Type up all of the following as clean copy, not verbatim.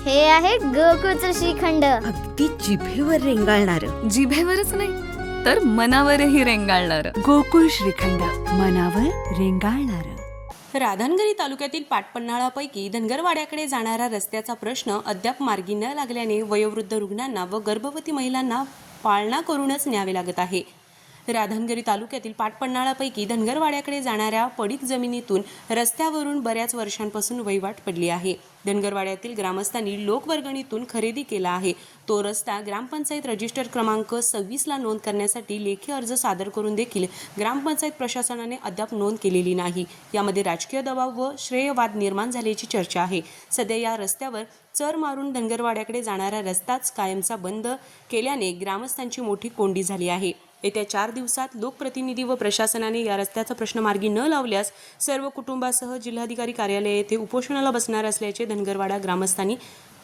हे आहे गोकुळचं श्रीखंड. अगदी जिभेवर रेंगाळणार. जिभेवरच नाही तर मनावरही रेंगाळणार. गोकुळ श्रीखंड, मनावर रेंगाळणार. राधानगरी तालुक्यातील पाटपन्हाळापैकी धनगरवाड्याकडे जाणारा रस्त्याचा प्रश्न अद्याप मार्गी न लागल्याने वयोवृद्ध रुग्णांना व गर्भवती महिलांना पाळणा करूनच न्यावे लागत आहे. राधानगरी तालुक्यातील पाटपन्हाळापैकी धनगरवाड्याकडे जाणाऱ्या पडीक जमिनीतून रस्त्यावरून बऱ्याच वर्षांपासून वहिवाट पडली आहे. धनगरवाड्यातील ग्रामस्थांनी लोकवर्गणीतून खरेदी केला आहे. तो रस्ता ग्रामपंचायत रजिस्टर क्रमांक 26 नोंद करण्यासाठी लेखी अर्ज सादर करून देखील ग्रामपंचायत प्रशासनाने अद्याप नोंद केलेली नाही. यामध्ये राजकीय दबाव व श्रेयवाद निर्माण झाल्याची चर्चा आहे. सध्या या रस्त्यावर चर मारून धनगरवाड्याकडे जाणारा रस्ताच कायमचा बंद केल्याने ग्रामस्थांची मोठी कोंडी झाली आहे. येत्या 4 दिवसात लोकप्रतिनिधी व प्रशासनाने या रस्त्याचा प्रश्न मार्गी न लावल्यास सर्व कुटुंबासह जिल्हाधिकारी कार्यालय येथे उपोषणाला बसणार असल्याचे धनगरवाडा ग्रामस्थांनी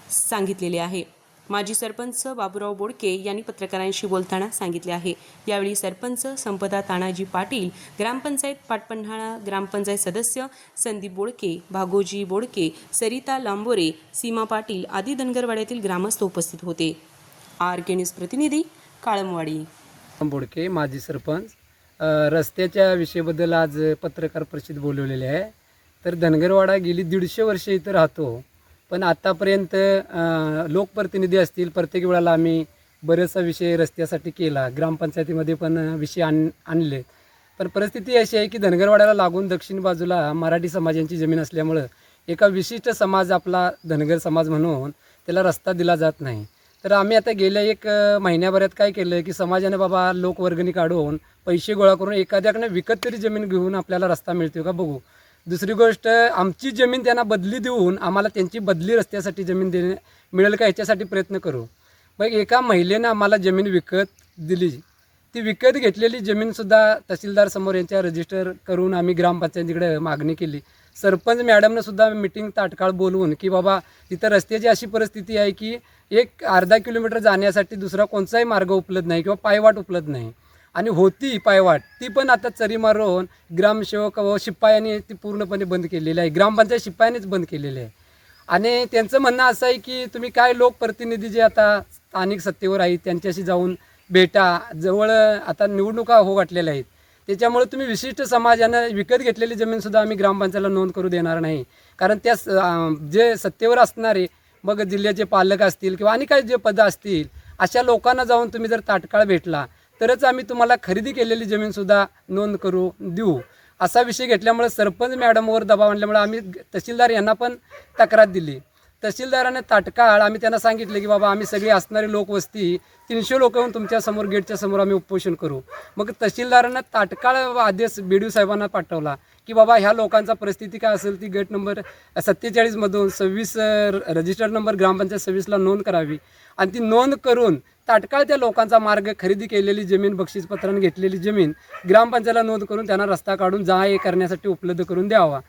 सांगितलेले आहे. माजी सरपंच बाबूराव बोडके यांनी पत्रकारांशी बोलताना सांगितले आहे. यावेळी सरपंच संपदा तानाजी पाटील, ग्रामपंचायत पाटपन्हाळा ग्रामपंचायत सदस्य संदीप बोडके, भागोजी बोडके, सरिता लांबोरे, सीमा पाटील आदी धनगरवाड्यातील ग्रामस्थ उपस्थित होते. RK न्यूज प्रतिनिधी काळमवाडी. बोडके, माजी सरपंच. रस्त्याच्या विषयाबद्दल आज पत्रकार परिषद बोलवलेली आहे. तर धनगरवाडा गेली 150 वर्षे इथं राहतो, पण आत्तापर्यंत लोकप्रतिनिधी असतील, प्रत्येक वेळेला आम्ही बरेचसा विषय रस्त्यासाठी केला, ग्रामपंचायतीमध्ये पण विषय आणले. पण परिस्थिती अशी आहे की धनगरवाड्याला लागून दक्षिण बाजूला मराठी समाजांची जमीन असल्यामुळं एका विशिष्ट समाज, आपला धनगर समाज म्हणून त्याला रस्ता दिला जात नाही. तर आम्ही आता गेल्या 1 महिन्याभरात काय केलं की समाजाने बाबा लोकवर्गणी काढून पैसे गोळा करून एखाद्याकडनं विकत तरी जमीन घेऊन आपल्याला रस्ता मिळतो का बघू. दुसरी गोष्ट, आमची जमीन त्यांना बदली देऊन आम्हाला त्यांची बदली रस्त्यासाठी जमीन मिळेल का ह्याच्यासाठी प्रयत्न करू. मग एका महिलेनं आम्हाला जमीन विकत दिली. ती विकत घेतलेली जमीनसुद्धा तहसीलदार समोर यांच्या रजिस्टर करून आम्ही ग्रामपंचायतीकडे मागणी केली. सरपंच मॅडमनं सुद्धा मिटिंग तात्काळ बोलवून की बाबा तिथं रस्त्याची अशी परिस्थिती आहे की एक अर्धा किलोमीटर जाण्यासाठी दुसरा कोणताही मार्ग उपलब्ध नाही किंवा पायवाट उपलब्ध नाही. आणि होती पायवाट, ती पण आता चरी मारून ग्रामसेवक व शिपायांनी ती पूर्णपणे बंद केलेली आहे. ग्रामपंचायत शिपायांनीच बंद केलेली आहे. आणि त्यांचं म्हणणं असं आहे की तुम्ही काय लोकप्रतिनिधी जे आता स्थानिक सत्तेवर आहेत त्यांच्याशी जाऊन भेटा. जवळ आता निवडणुका हो वाटलेल्या आहेत, त्याच्यामुळे तुम्ही विशिष्ट समाजानं विकत घेतलेली जमीनसुद्धा आम्ही ग्रामपंचायतीला नोंद करू देणार नाही. कारण त्या जे सत्तेवर असणारे, मग जिल्ह्याचे पालक असतील किंवा आणि काही जे पदं असतील, अशा लोकांना जाऊन तुम्ही जर तात्काळ भेटला तरच आम्ही तुम्हाला खरेदी केलेली जमीनसुद्धा नोंद करू देऊ. असा विषय घेतल्यामुळे सरपंच मॅडमवर दबाव आणल्यामुळे आम्ही तहसीलदार यांना पण तक्रार दिली. तहसीलदाराने तात्काळ आम्ही त्यांना सांगितलं की बाबा आम्ही सगळे असणारी लोकवस्ती 300 लोक येऊन तुमच्या समोर गेटच्या समोर आम्ही उपोषण करू. मग तहसीलदारानं तात्काळ आदेश BDO साहेबांना पाठवला की बाबा ह्या लोकांचा परिस्थिती काय असेल ती गेट नंबर 47 मधून 26 रजिस्टर नंबर ग्रामपंचायत 26 नोंद करावी. आणि ती नोंद करून तात्काळ त्या लोकांचा मार्ग, खरेदी केलेली जमीन, बक्षीसपत्राने घेतलेली जमीन ग्रामपंचायतीला नोंद करून त्यांना रस्ता काढून जा ये करण्यासाठी उपलब्ध करून द्यावा.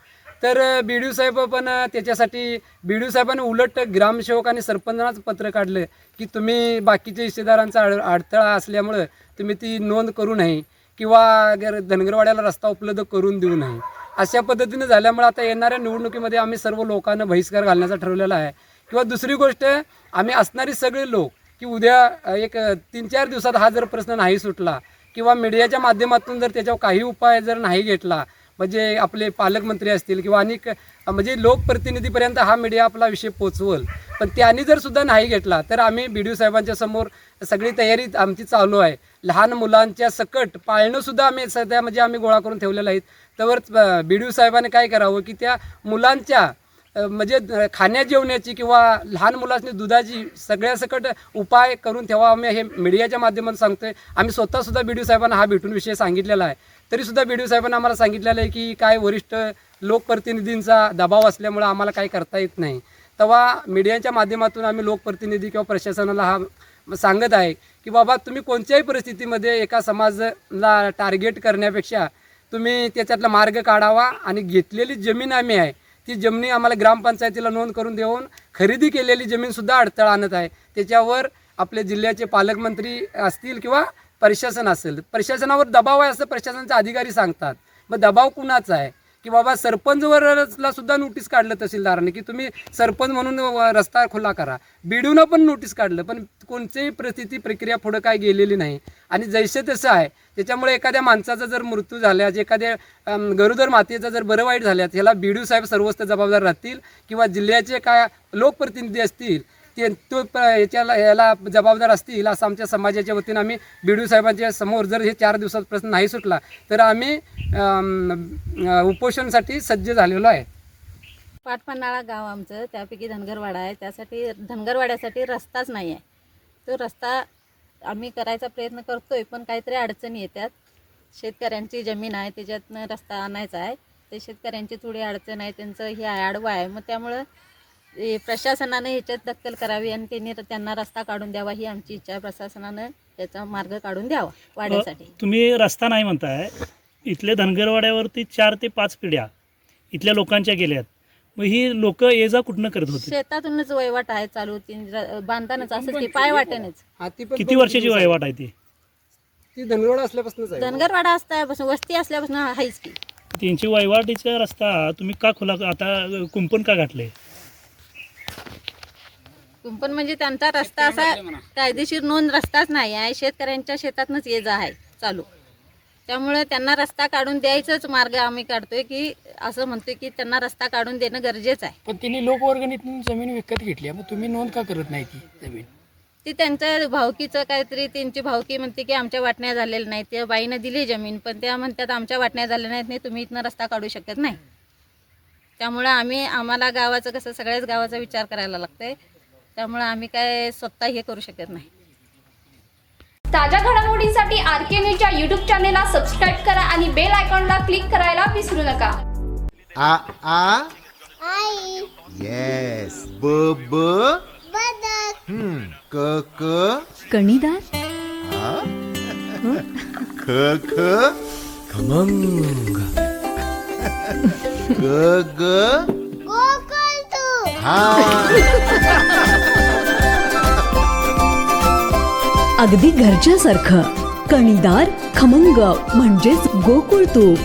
तर BDO साहेब पण त्याच्यासाठी BDO साहेबांनी उलट ग्रामसेवक आणि सरपंचांनाच पत्र काढलं की तुम्ही बाकीच्या हिस्सेदारांचा अडथळा असल्यामुळं तुम्ही ती नोंद करू नये किंवा धनगरवाड्याला रस्ता उपलब्ध करून देऊ नये. अशा पद्धतीने झाल्यामुळे आता येणाऱ्या निवडणुकीमध्ये आम्ही सर्व लोकांना बहिष्कार घालण्याचा ठरवलेला आहे. किंवा दुसरी गोष्ट, आम्ही असणारी सगळे लोक की उद्या एक 3-4 दिवसात हा जर प्रश्न नाही सुटला किंवा मीडियाच्या माध्यमातून जर त्याच्यावर काही उपाय जर नाही घेतला, म्हणजे आपले पालकमंत्री असतील किंवा अनेक म्हणजे लोकप्रतिनिधीपर्यंत हा मीडिया आपला विषय पोचवल, पण त्यांनी जर सुद्धा नाही घेतला तर आम्ही BDO साहेबांच्या समोर सगळी तयारी आमची चालू आहे. लहान मुलांच्या सकट पाळणंसुद्धा आम्ही सध्या म्हणजे आम्ही गोळा करून ठेवलेलं आहे. तर BDO साहेबांनी काय करावं की त्या मुलांच्या म्हणजे खाण्या जेवण्याची किंवा लहान मुलांनी दुधाची सगळ्या सकट उपाय करून ठेवा. आम्ही हे मीडियाच्या माध्यमातून सांगतोय. आम्ही स्वतःसुद्धा BDO साहेबांना हा भेटून विषय सांगितलेला आहे. तरीसुद्धा BDO साहेबांना आम्हाला सांगितलेलं आहे की काय वरिष्ठ लोकप्रतिनिधींचा दबाव असल्यामुळं आम्हाला काही करता येत नाही. तेव्हा मीडियाच्या माध्यमातून आम्ही लोकप्रतिनिधी किंवा प्रशासनाला हा सांगत आहे की बाबा तुम्ही कोणत्याही परिस्थितीमध्ये एका समाजाला टार्गेट करण्यापेक्षा तुम्ही त्याच्यातला मार्ग काढावा. आणि घेतलेली जमीन आम्ही आहे ती जमिनी आम्हाला ग्रामपंचायतीला नोंद करून देऊन खरेदी केलेली जमीनसुद्धा अडथळा आणत आहे. त्याच्यावर आपले जिल्ह्याचे पालकमंत्री असतील किंवा प्रशासन असेल, प्रशासनावर दबाव आहे असं प्रशासनाचे अधिकारी सांगतात. मग दबाव कुणाचा आहे की बाबा सरपंचवरला सुद्धा नोटीस काढलं तहसीलदाराने की तुम्ही सरपंच म्हणून रस्ता खुला करा. बीडूनं पण नोटीस काढलं, पण कोणतीही परिस्थिती प्रक्रिया पुढं काय गेलेली नाही. आणि जैसे तसं आहे. त्याच्यामुळे एखाद्या माणसाचा जर मृत्यू झाल्यास, एखाद्या गरोदर मातेचा जर बरं वाईट झाल्यास ह्याला बीडू साहेब सर्वस्व जबाबदार राहतील किंवा जिल्ह्याचे काय लोकप्रतिनिधी असतील ते याला जबाबदार असतील, असं आमच्या समाजाच्या वतीनं आम्ही बीडू साहेबांच्या समोर जर हे 4 दिवसात प्रश्न नाही सुटला तर आम्ही उपोषणासाठी सज्ज झालेलो आहे. पाटपन्हाळा गाव आमचं, त्यापैकी धनगरवाडा आहे. त्यासाठी धनगरवाड्यासाठी रस्ताच नाही आहे. तो रस्ता आम्ही करायचा प्रयत्न करतोय, पण काहीतरी अडचणी येतात. शेतकऱ्यांची जमीन आहे, त्याच्यातनं रस्ता आणायचा आहे. ते शेतकऱ्यांची थोडी अडचण आहे, त्यांचं हे आडवं आहे. मग त्यामुळं प्रशासनानं ह्याच्यात दखल करावी आणि त्यांना रस्ता काढून द्यावा ही आमची इच्छा आहे. प्रशासनानं त्याचा मार्ग काढून द्यावा वाड्यासाठी. तुम्ही रस्ता नाही म्हणताय, इथल्या धनगरवाड्यावरती 4 ते 5 पिढ्या इथल्या लोकांच्या गेल्यात. मग ही लोक ये जा कुठनं करत होते? शेतातूनच वहिवाट आहे चालू, बांधतानाच असंच की पाय वाटेनच. किती वर्षाची वहिवाट आहे ती धनगरवाडा असल्यापासून धनगरवाडा असल्यापासून, वस्ती असल्यापासून आहेच की. त्यांची वहिवाटीचा रस्ता तुम्ही का खुला, आता कुंपण का घातले? कुंपण म्हणजे त्यांचा रस्ता असा कायदेशीर नोंद रस्ताच नाही आहे. शेतकऱ्यांच्या शेतातनंच ये जा आहे चालू. त्यामुळे त्यांना रस्ता काढून द्यायचाच मार्ग आम्ही काढतोय, की असं म्हणतोय की त्यांना रस्ता काढून देणं गरजेचं आहे. पण त्यांनी लोकवर्गणीतून जमीन विकत घेतली, मग तुम्ही नोंद का करत नाही ती जमीन? ती त्यांच्या भावकीचं काहीतरी, त्यांची भावकी म्हणते की आमच्या वाटण्या झालेल्या नाहीत. त्या बाईनं दिली जमीन, पण त्या म्हणतात आमच्या वाटण्या झाल्या नाहीत, नाही तुम्ही इथनं रस्ता काढू शकत नाही. त्यामुळं आम्हाला गावाचं कसं सगळ्याच गावाचा विचार करायला लागतंय. त्यामुळे आम्ही काय स्वतः हे करू शकत नाही. ताज्या घडामोडींसाठी RK न्यूजच्या YouTube चॅनेलला सबस्क्राईब करा आणि बेल आयकॉनला क्लिक करायला विसरू नका. आ आ आई येस ब ब बदक क क कणीदार, ख ख खमंग ग ग गोकुळ अगदी घरच्यासारखं. कणीदार, खमंग म्हणजेच गोकुळ तूप.